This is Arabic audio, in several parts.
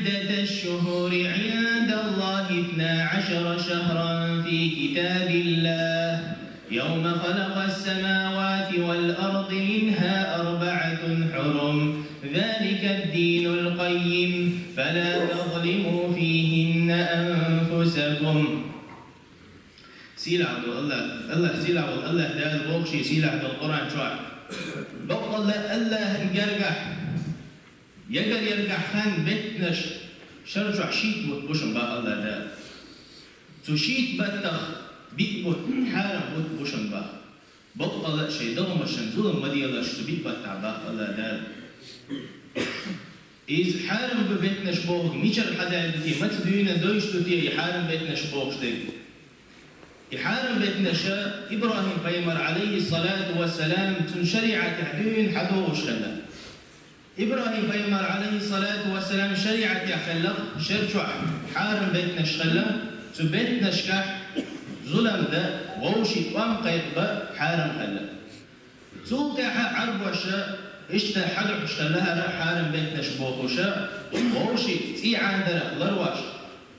عدة الشهور عند الله 12 شهرا في كتاب الله يوم خلق السماوات والأرض منها 4 حرم ذلك الدين القيم فلا تظلموا فيهن أنفسكم. سيل عبد الله سيل عبد الله ده البوكشي سيل عبد القرآن شوع بقول الله يرجع خان بيتنش شرجع شيت بوشن با الله ده تشيت بتخ بيبوت حارم بوت بوشن با بقول شيء ده مشان ظلم مدي الله شتبيت بتاع با الله ده إذ حارم ببيتنش بوه ميشر حدا عندي ما تدوين دويش تطيع حارم بيتنش بوه شتي يحارم بيتنش إبراهيم بيمر عليه الصلاة والسلام تنشرع تحدين حدوش خلا إبراهيم بيمر عليه الصلاة والسلام شريعة يخلق شرجع حارم بيتنش خلا تبيتنش كح ظلم ده ووشي وام قيقبا حارم خلا سوق عرب وشا اشتا حدو اشتلها حارم بيتنش بوخوشا ووشي تيعان درخ لرواش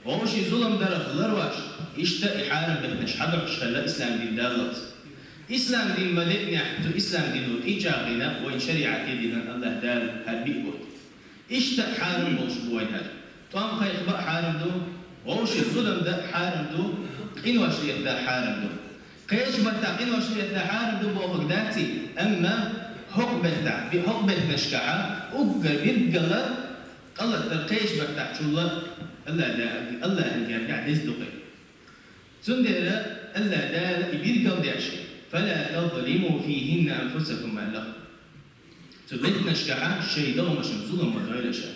ووشي ظلم درخ لرواش اشتا حارم بيتنش حدو اشتلا إسلام دين دالت إسلام دين مدينة حتى إسلام دين إيجابنا وإن شريعة دين الله دال هالبيكوت إشتا حارم بوش بوين هذا توام خيق بقى حارم دو ووش الظلم ده حارم دو إن وشريت ده حارم دو قيش بتاع إن وشريت ده حارم دو بوفق داتي أما حقبة نشكعة أقل بيرجلا الله ترقيش بتاع شو الله الله يرجع دزدقي سندرة الله دال بيرجل داشي فلا تظلموا فيهن أنفسكم معلق تبت نشكعة شيء ده مش ظلم وغير شيء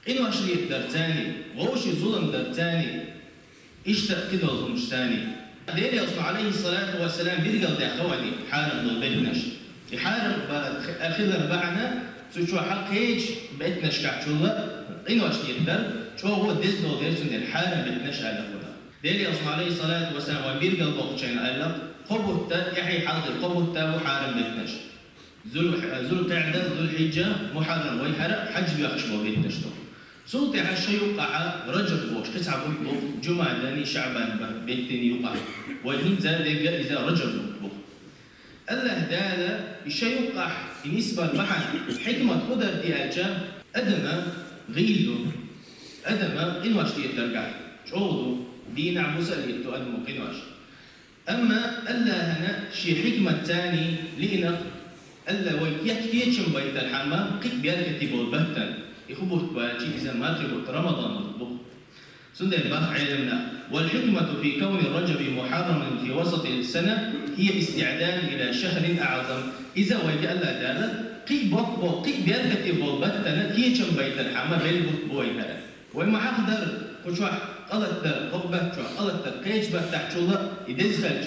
إن وشريت درتاني ووش ظلم درتاني إيش تأكد الظلم تاني ديري أصلا عليه الصلاة والسلام بيرجل ده خواني حارم دول بيت نش يحارب أخيرا بعنا شو حق هيج بيت نشكع شو الله إن وشريت در شو هو ديزنو ديرسون الحارم بيت نش على خونا ديري أصلا عليه الصلاة والسلام وبيرجل بوقتين علق قبوتا يحيى حلق قبوتا وحارم بيتنش ذو القعدة ذو الحجة محرم ويحرق حج بيخشبه بيتنش سلطة هالشيء يوقع رجب بوش 9 بوش جمعة داني شعبان بيتني يوقع والهين زاد إذا رجب بوش الله دالا الشيء يوقع بالنسبة للبحر حكمة قدر دي أجام أدمى غيلو أدمى إنواش دي ترجع شعوضو دين عموسى اللي تقدمو إنواش أما ألا هنا شيء حكمة تاني لإنك ألا ويكيتشم بيت الحمام قيك بيالك تبول بهتن يخبوت باجي إذا ما تبوت رمضان مطبوخ سندر باخ علمنا والحكمة في كون الرجب محرما في وسط السنة هي استعداد إلى شهر أعظم إذا ويجي ألا دالا قيك بوك قيك بيالك تبول بهتن كيتشم بيت الحمام بيلبوت بوي هذا وما حقدر كشوح قلت در قبة شو قلت در قيش بتاع شولا يدزخج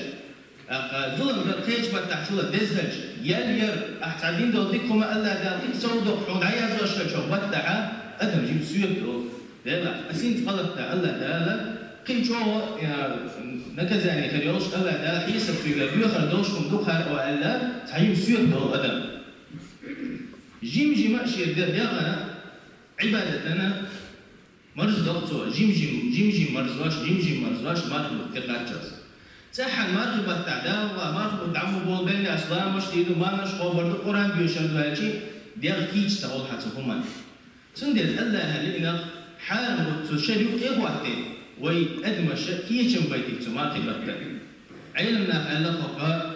ظلم در قيش بتاع شولا دزخج ير أحسن دولتكم ألا دالك سودو حول عياز وشل شو بتاع أدم جيب سيرتو لا أسين قلت در ألا دالا قيل شو نكزاني خليوش ألا دال حيسب في بيخر دوشكم دخر وألا تعيب سيرتو أدم جيم أشياء در يغنا عبادتنا مرز دكتور جيم مرزواش ماركو تقاتشوس صح الماركو بتعداوا ماركو دعمو بول بين أصلا مش تيدو ما نش قبر القرآن بيشهد هالشي ديال كيج تقول حتى سندل الله هلنا حارم وتشريو إيه وقتين وي أدمش كيجم بيتك تماركو بتاع علمنا خلقه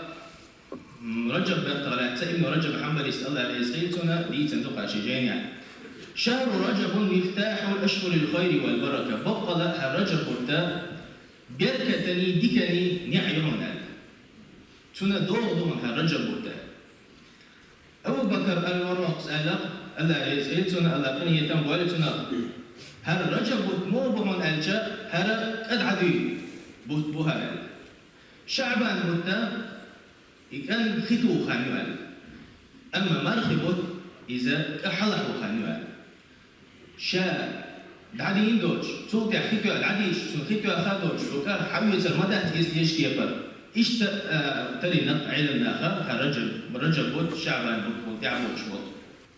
رجب بطلات ابن رجب حنبل يسأل الله عليه سيدنا دي صندوق عشيجين يعني شهر رجب مفتاح الأشهر الخير والبركة بقى لها رجب قلتا بركتني ديكني نعيون تنا دون رجب قلتا أبو بكر الوراق سألق الله يسألتنا الله كان يتم والتنا هر رجب موبهم الجا هر أدعدي بوها شعبان قلتا كان ختو خانوال أما مرخبت إذا كحلقوا خانوال شا دعدين دوش صوت يحكيكوا العديش صوتيكوا أخذوش وكان حميز المدى تيجي كيفر إيش تري نق علم ناخر رجب بود شعبان بود يعبوش بود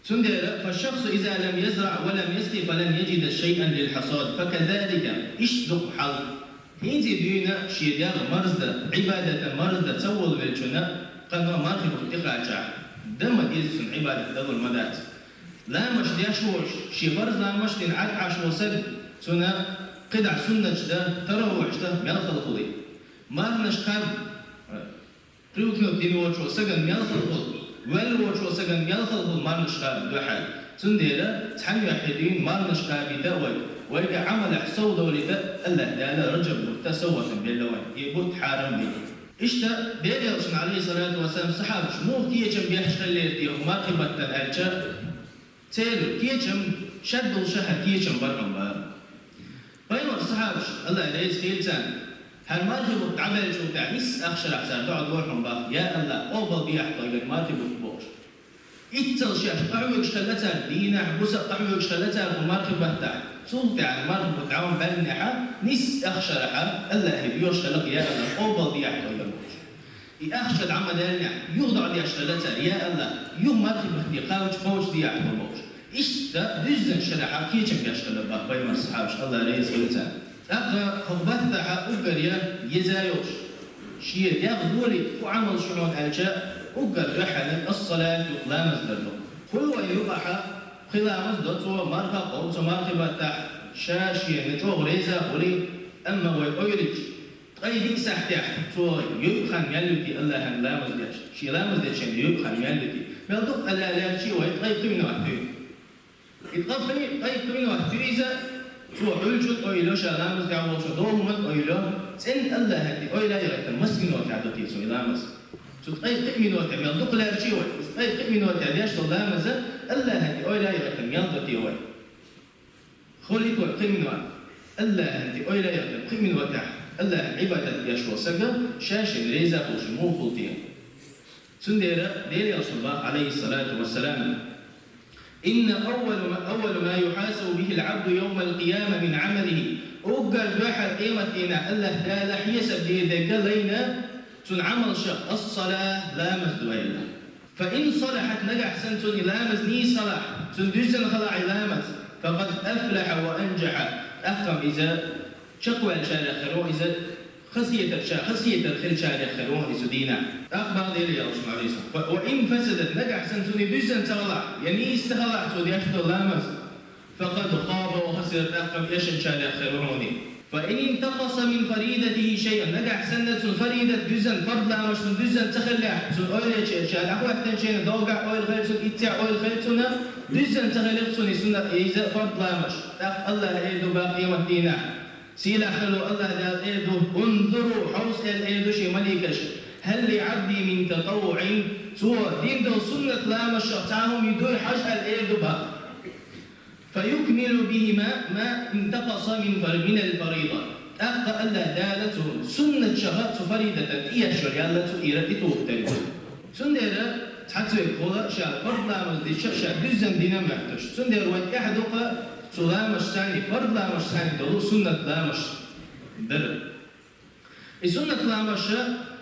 فالشخص إذا لم يزرع ولم يسقي فلن يجد شيئا للحصاد فكذلك اشدق حظ هنزي دينا شيداغ مرزدة عبادة مرزدة تسول بالجنة قنوة مرخب اقتقاع دم ديزسون عبادة دغل مدات لا مش دياشوش شي فرز لا مش تنعاد عش وسد سنة قدع سنة جدا تروح جدا ميلخ الخلي ما نشقاب تريوكنو دين وشو سجن ميلخ الخل ولا وشو سجن ميلخ الخل ما نشقاب دوحال سنديلا تحمي واحدين ما نشقاب يدوي وإذا عمل حصو دولي الله لا رجب تسوى باللوان يبوت حارم بي إشتا ديالي رسول عليه الصلاة والسلام صحابة مو كيجم بيحشق اللي ديو ما قبت الألجا تيلو كيجم شدوا شهر كيجم برهم بار بينما الصحابة الله يليس خيلتان هل ما تبغى تعمل شو تعيس أخشر أحسن تقعد روحهم بار يا الله أوبل بيحطوا إلى ما تبغى تبوش إتل شاش قعوك شلتها دينا حبوسة قعوك شلتها وما قبت سلطة على المرض وتعاون بالنحة نس أخشرها الله بيوش خلق يا الله أوبل دي أحد يلوش يأخشر عما دالنا يوضع دي أشتلتها يا الله يوم مرخي بخدي قاوش دي أحد يلوش إيش ده دزن شرحة كيشم بيشتغل بقى الصحابة الله رئيس قلتها أقرأ خبثها أقريا يزايوش شيء يغدولي وعمل شنون ألجاء أقر رحلة الصلاة لا مزدر هو يبقى خلامز دوتو ماركا قوتو ماركا بتاع شاشي نجو ريزا ولي أما ويقولك قيدي سحتح تو يبخن يلتي الله هن لامز ديش شي لامز ديش يبخن يلتي بلدق على لا شيء ويقيد من وحده يتقف قيد من وحده إذا تو حلجت أيلو شلامز دعوة شدوهم أيلو سن الله هدي أيلا يغتم مسكين وتعدتي سو لامز تقيد من وقت يلدق لا شيء وتقيد من وقت عديش لامز الله هدي أيلا يغتم يلدتي وي خليك وقيم من وقت الله هدي أيلا يغتم قيم من وقت الله عبادة يشوى سجى شاش ريزا وشمو خلطيا سنديرة ديري رسول الله عليه الصلاة والسلام إن أول ما يحاسب به العبد يوم القيامة من عمله أوجر بحر قيمتنا الله تعالى حيسب ديك لينا تنعمل شق الصلاة لا مزدويلة فإن صلحت نجح سنتون لامز ني صلاح تندجن خلع لامز فقد أفلح وأنجح أحكم إذا شقوى الشارع خيرون إذا خسية الخير شارع خيرون لسدينا أخبر ديلي يا رسول الله وإن فسدت نجح سنتون دجن صلاح يعني استخلع تودي أشهد لامز فقد خاب وخسر أحكم يشن شارع خيرون فإن انتقص من فريدته شيئا نجح سنة فريدة دزن فرد لا مش دزن تخلع سن أول شيء أقوى تنشين دوقع أول خير سن إتع أول خير سنة دزن تخلع سنة إذا فرد لا مش الله إيدو باقي مدينة سيلا خلو الله دال إيدو انظروا حوص الإيدو شي مليكش هل لعبدي من تطوع سوى دين دو سنة لا مش تعهم يدوي حج الإيدو باقي فيكمل به ما انتقص من الفريضة أخطأ الله دالته سنة شهادة فريدة هي شريالة إيرتته تلك سنة حتى يقول شاء فرض لا مزدي شاء دزن دينا محتش سنة وقت أحدق سلام الثاني فرض لا مش ثاني دلو سنة لا مش در السنة لا مش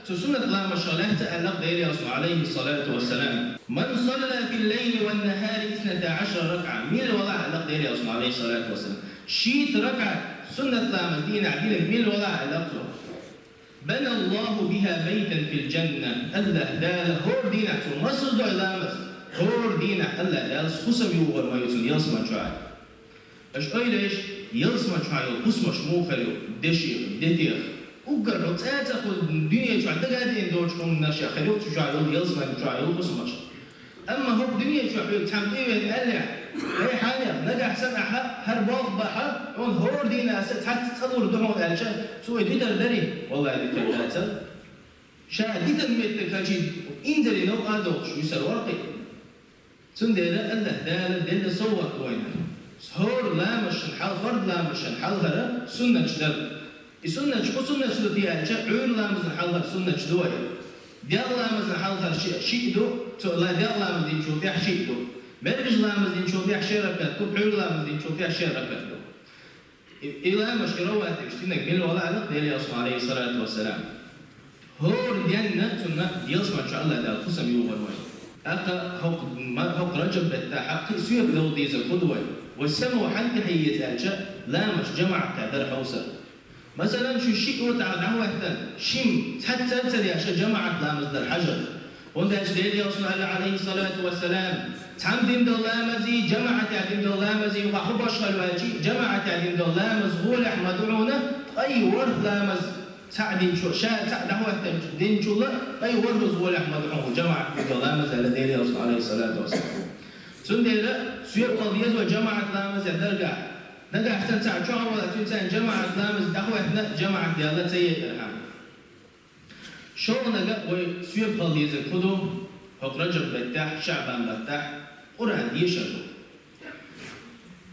سنة لا مش لا تألق ديري رسول عليه الصلاة والسلام من صلى في الليل والنهار 12 ركعة مين الوضع ألق ديري رسول عليه الصلاة والسلام شيت ركعة سنة لا مدينة عدينة مين الوضع ألقته بنى الله بها بيتا في الجنة الله دال هور دينة مصر دو إلامس هور دينة الله دال خصم يوغر ما يوصل يلسما شعر اش ايلش يلسما شعر خصم شموخر دشير دتير وقر رتاتا خل الدنيا شعر تقعدين دوش كون ناشا خلوك شعر يلسما شعر خصمش أما هو الدنيا شعر تحمقيه يتقلع أي حاجة نجح سنة هرباط بحا يقول هور دينا حتى تصور دموع الألشان سوى ديتر دري والله ديتر داتا شاء ديتر ميتر كاجي إنزلي نو آدوش يسر ورقي سنديرا الله دالا دينا صور دوينا هور لا مشن حال فرد لا مشن حال هرا سنة جدر السنة شو سنة جدر دي ألشان عون لا مزن حال هرا سنة جدوي ديال لا مزن حال هرا شيء دو لا ديال لا مزن شو ديح شيء دو مرجع لامز دين شو فيها شركات كبر لامز دين شو فيها شركات إلى مش كروات اشتينك بين ولا علق ديال يصنع عليه الصلاة والسلام هو ديالنا تنا يصنع إن شاء الله ده القسم يوغر وين أقا هوق رجب بالتحق سيب ذو ديز القدوة والسمو حنك حيز ألشا لا مش جمع تعدر حوسة مثلا شو الشيء وتعد عوة شم حتى تدي عشان جمعت لا مصدر حجر وندى أجدادي رسول عليه الصلاة والسلام تعم دين دولامزي جمعت دين دولامزي وقحب أشغل واجي جمعت دين دولامز غول أحمد عونه أي ورد لامز سعدين شو شاء سعد هو دين شو لا أي ورد غول أحمد عونه جمعت دين دولامز على دين رسول عليه الصلاة والسلام سنديرة سير قضية وجمعت لامز درجة نجا أحسن سعد شو أول تنسان جمعت لامز دعوة جمعت ديالة سيد الحام شو نجا وسير قضية الكدو هو رجب بتاع شعبان بتاع قرآن يشهد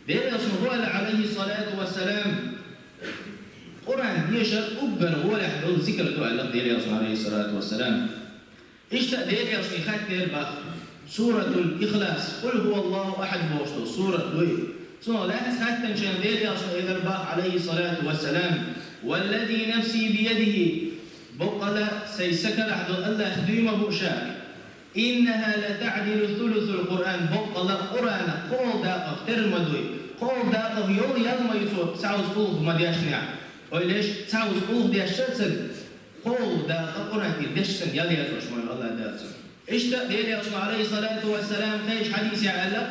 دير رسول عليه الصلاة والسلام قرآن يشهد أكبر هو لحظة ذكر دعاء دير رسول عليه الصلاة والسلام إيش دير رسول خاتير بخ سورة الإخلاص قل هو الله أحد بوشته سورة دوي سورة لا تخاتن شان دير رسول بخ عليه الصلاة والسلام والذي نفسي بيده بقلا سيسكر أحد الله ديما بوشاك إنها لتعدل ثلث القرآن بقلا قرآن قول داقة ترمدوي قول داقة يوم يوم يسوع سعوز قلوب ما دياشنع وليش سعوز قلوب دياشتسن قول داقة قرآن دياشتسن يا دياشتسن شمال الله دياشتسن إيش دياشتسن عليه الصلاة والسلام خيش حديث يعلق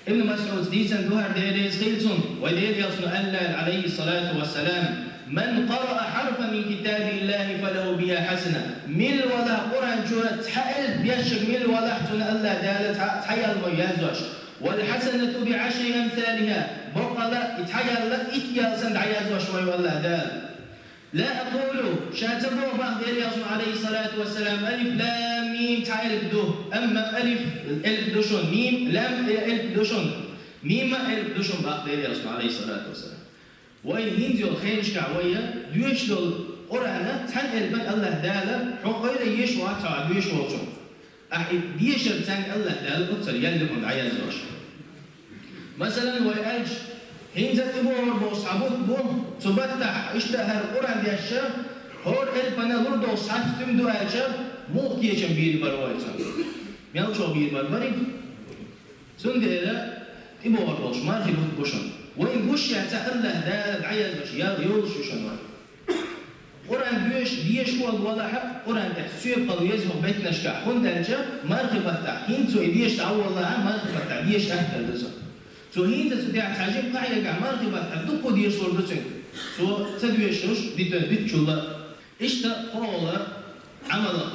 ابن مسعود ديسن دوهر دياشتسن ودياشتسن ألا عليه الصلاة والسلام من قرأ حرفا من كتاب الله فله بها حسنة مل ولا قرآن جورة تحقل بيشك مل ولا حسنة الله دالة تحيال ميازوش والحسنة بعشر أمثالها بقلا يتحيال لك إتيال سند عيازوش والله دال لا أقول شاتبوا بعض يليصن عليه الصلاة والسلام ألف لام ميم تحيال بدو أما ألف ألف دوشون ميم لام ألف دوشون ميم ألف دوشون بعض يليصن عليه الصلاة والسلام وين هنزل خينش كعوية ديش دول قرآن تان البن الله دالا حقير يش واتع ديش واتشون أحد ديش تان الله دالا أكثر يلهم عيال زوج مثلا ويأج هنزل تبور بوس عبود بوم تبتح اشتهر القرآن ديشة هور البن لردو صحت تمدو أجر مو كيشن بيد بروايتون ميلشوا بيد بربري سنديرة تبور بوش ما في بوشون وين بوش يعتقل له ده عيال بش يا يولش وشنوان قرآن بيش هو ولا حق قرآن تحسيب قالوا يزهق بيتنا شكا خون درجة مرغبة تاع هين سو بيش تعول الله عن مرغبة تاع بيش أهتر دزا سو هين تسو تاع تعجب قاعدة قاع مرغبة تاع دقو ديش صور دزن سو تدويشوش بيتشولا إشتا قولا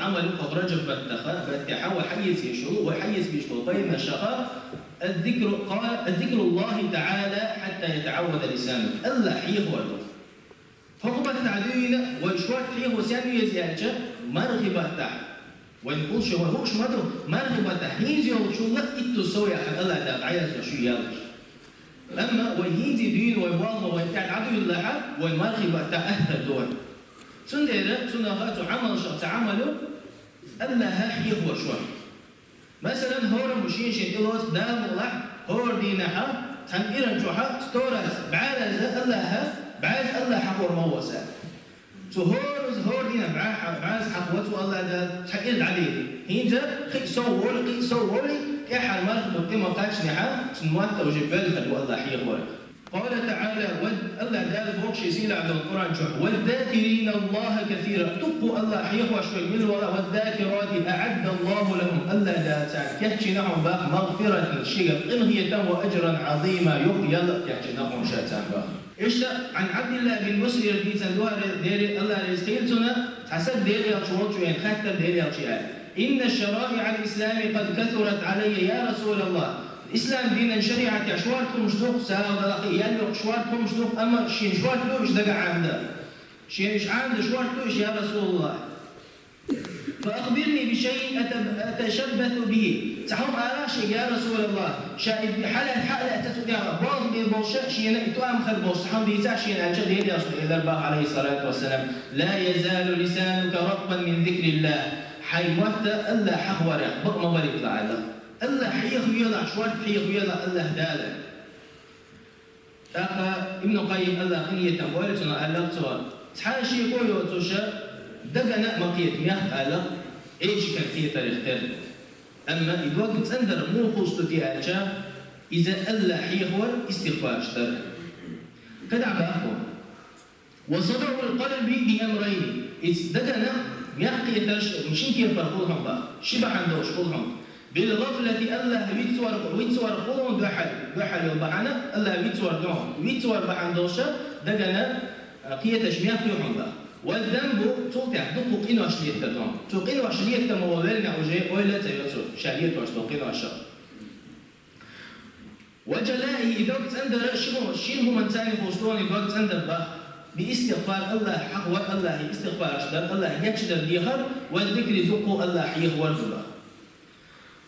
عمل رجب بتاع وحيز يشو وحيز بيشو بين الشقاء الذكر الله تعالى حتى يتعود لسانه الله حيه ورده فقبت تعدينا وشوات حيه وسانه يزيادة مرغبة تاع ونقول شو هو شو ماذا مرغبة تاع هينزي وشو لا إتسوي عن الله ده عايز شو يالش أما وهينزي دين والله ويتعد عدو الله والمرغبة تاع أهل الدول سندرة عمل شخص عمله الله حيه وشوات مثلا هور مشين شيء دام الله هور دينها تنقيرن شوحة ستورز بعد الله بعد الله حقور موسى سو هور دينا بعد حقوته الله ده تحقير عليه هينزا خي صوري كحال مالك بقيمة قاتش نحا سنوات وجبال خلو الله حيقور قال تعالى الله دال بوكش يسيل على القرآن شوح والذاكرين الله كثيرا تبقوا الله حيقوى شوي من الوراء والذاكرات أعد الله لهم الله داتان يحكي نحن باق مغفرة شيء إنهية وأجرا عظيما يقيل يحكي نحن شاتان باق إيش عن عبد الله بن مسلم في سندوها ديري الله رزقيلتنا حسب ديري أشوات شوين خاتم ديري أشياء إن الشرائع الإسلام قد كثرت علي يا رسول الله الإسلام دين شريعة شواركم مشدوق ساعة يالو شواركم مشدوق أما شين شواركم مش دقع عنده شين مش عنده شواركم يا رسول الله فأخبرني بشيء أتشبث به تحوم على شيء يا رسول الله شايف حالة تتوقع بعض البوشة شين إتوام خل بوش تحوم بيسع شين أنشد يدي رسول الله عليه الصلاة والسلام لا يزال لسانك رطبا من ذكر الله حي وقت ألا حخورة بقم بريك لعله الله حيه ويلا شوار حيه ويلا الله داله أقا ابن قيم الله قنية والتنا الله توا تحاشي قوي وتوشا دقنا مقيت مياه الله إيش كان فيه تاريخ أما إذا وقت أندر مو خصوصي ألشا إذا الله حيهور استغفار اشتر كدع بأخوه وصدع القلب بأمرين إذا يحكي ترش مشين كيف فرقولهم بقى شبه عندوش قولهم بالغفلة الله ويتصور قولهم بحل يوبحنا الله ويتصور بحندوشة دقنا قية تشميع فيهم بقى والذنب توقع دقق إنه عشرية تدوم توقينه عشرية تموالنا وجاء ولا تيوتر شالية وعش توقينه عشر وجلائه إذا كنت أندر شنو من ثاني خصوصا إذا كنت أندر بقى باستغفار الله حق الله استغفار أشدر الله يكشدر ديخر والذكر دقو الله حيهور دبا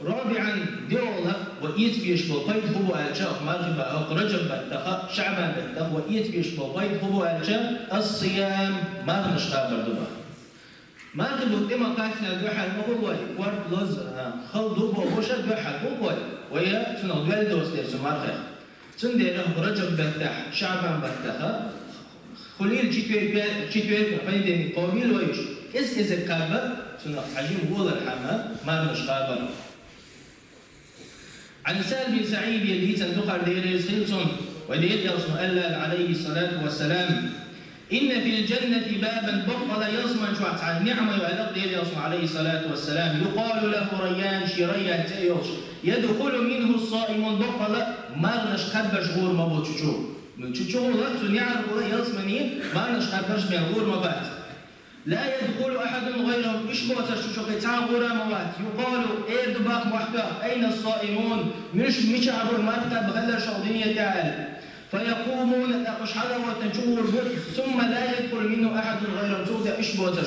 رابعا ديولا وإيت بيشبه قيد هو ألجاء مرغبة أو رجب بتخا شعبا بتخا وإيت بيشبه قيد هو ألجاء الصيام ما نشتغل دبا مرغبة إما قاتنا الجحل ما هو واي ورد لز خلدوب وبوشة جحل هو واي ويا تنو دوال دوستير سمارخ تندير رجب بتخ شعبا بتخا خليل جيتوير فايدين قوميل ويش إذا كابر تنو عجيب ولا الحما ما نشتغل عن سال بن سعيد يلي تنتقل دير سيلسون ودير يصن الله عليه الصلاة والسلام إن في الجنة بابا بطل يصمن شوات عن نعمة يعلق دير يصن عليه الصلاة والسلام يقال له ريان شريان تيوش يدخل منه الصائمون بطل مارنش خبش غور مبو تشوشو من تشوشو لك نعرف يصمنين مارنش خبش من غور مبات لا يدخل أحد غيرهم إشبوة شوشوكي غورا موات يقال إيه دباق محباق أين الصائمون مش عبر المركب بغلر شغلية تعالى فيقومون أشحالا وتنشور ثم لا يدخل منه أحد غيرهم تودا إشبوة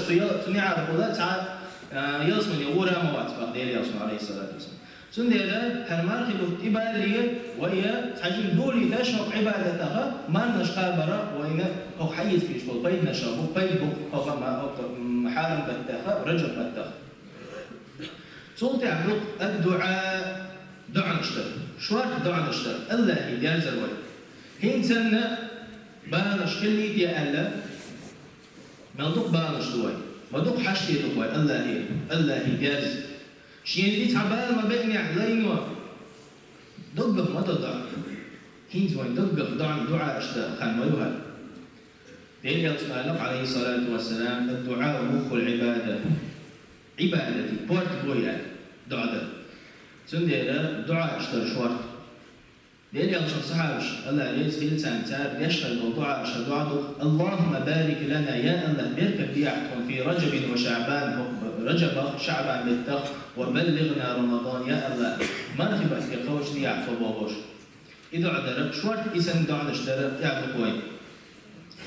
تنعرف لا يصمن غورا موات فقدير يصمن عليه الصلاة والسلام سنديلا هالمركب إبالية وهي تحجم دولي تشرب عبادتها ما نشقى براء وإن هو حيز فيش فول بيد نشربه بيد بق هو محارم بتاخا رجل بتاخا صوت عبد الدعاء دعاء نشتر شوار دعاء نشتر الله يدير زروي هين سنة بانش كلي دي الله ما دوق بانش دوي ما دوق حشتي دوي الله يدير شيء يتعبال ما بين يحلينوا دقق ما تضع هين زوين دقق دعاء أشتاء خان ما يوهل دين يصنع عليه الصلاة والسلام الدعاء مخ العبادة عبادتي بورت بويا دعاء سندير دعاء أشتاء شوارت دين يصنع صحابش الله يسهل إنسان تاب يشتغل دعاء أشتاء دعاء اللهم بارك لنا يا الله بارك بيعكم في رجب وشعبان رجب شعبان بالتخ وبلغنا رمضان يا الله ما نخبأ في خوش دي عفو بابوش إذا عدرك شوارت إسان دعنا اشترك يعفو كوين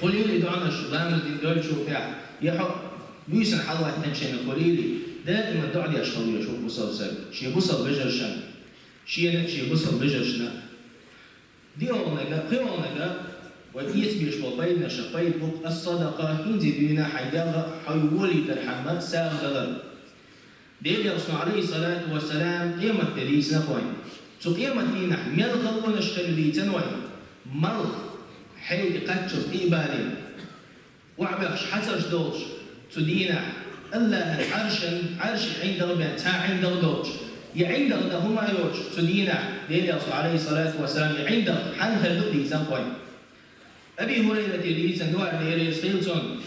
خليلي دعنا شلامز دي دول شو فيها يحق بيسن حلوة تنشين خليلي دائما دعنا يشتغل يشوف بصل سب شي بصل بجرشن شي بصل بجرشنا دي أولنك قيولنك وإيس بيشبه بيدنا شقيد بق الصدقة هنزي بينا حيداغ حيولي ترحمة ساغ دلر ديل يصنع عليه الصلاة والسلام قيمة تريس نخوين سو قيمة لينا ملغ ونشتل لي تنوين ملغ حيد قتشو إيبالي وعبخش حسرش دوش تدينا الله عرش عند ربنا تا عند دوش يعند هما يوش تدينا ديل يصنع عليه الصلاة والسلام يعند حنخل دقي زنقوين أبي هريرة يدي سندوار ديري سيلسون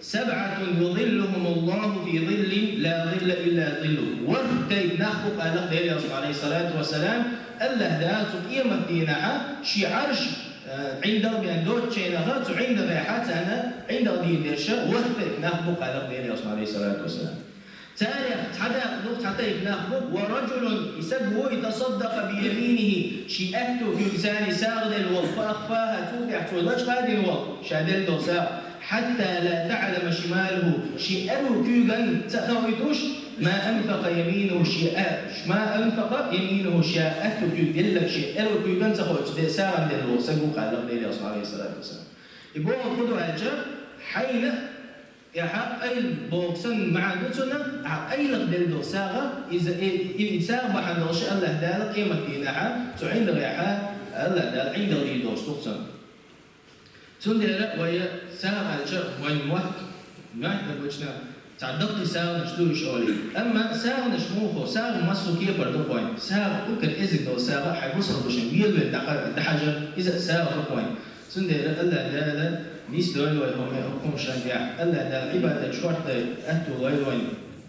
7 يظلهم الله في ظل لا ظل إلا ظله ورتي نخبق أهل ديري عليه الصلاة والسلام الله ذات قيمة دينها شي عرش عند بين دوت شينها عند ريحات أنا عند دين ديرشة ورتي نخبق أهل ديري عليه الصلاة والسلام تاريخ حتى يتنخبق ورجل يسبه يتصدق بيمينه شي أكتو في لسان ساغد الوضع فأخفاها تودع تولج هذه الوضع شادل دوسا حتى لا تعلم شماله شي أبو كيغن تخويتوش ما أنفق يمينه ما أنفق يمينه شيء أكتو كيغن شي أبو كيغن تخويتوش دي ساغد الوضع سبوك على الله عليه الصلاة والسلام يبقوا خذوا هالجا حين يحق أي بوكسن مع دوتنا أي لقدر دوساغا إذا ساغ بحد دوش الله دال قيمة دينها تعين ريحة الله دال عند غير دوش توكسن سندرة ويا ساغ الشر وين موت ما تبغينا تعدقي ساو نشدوش أولي أما ساو نشموخو ساو ماسو كي بردو بوين ساو وكر إزك دو ساو حيبصر بوشن ويلو الدحجر إذا ساو بوين سندر ألا دالا نيس دوي وهم يحكم شان بيع ألا دا عبادة شورت أهتو غير وين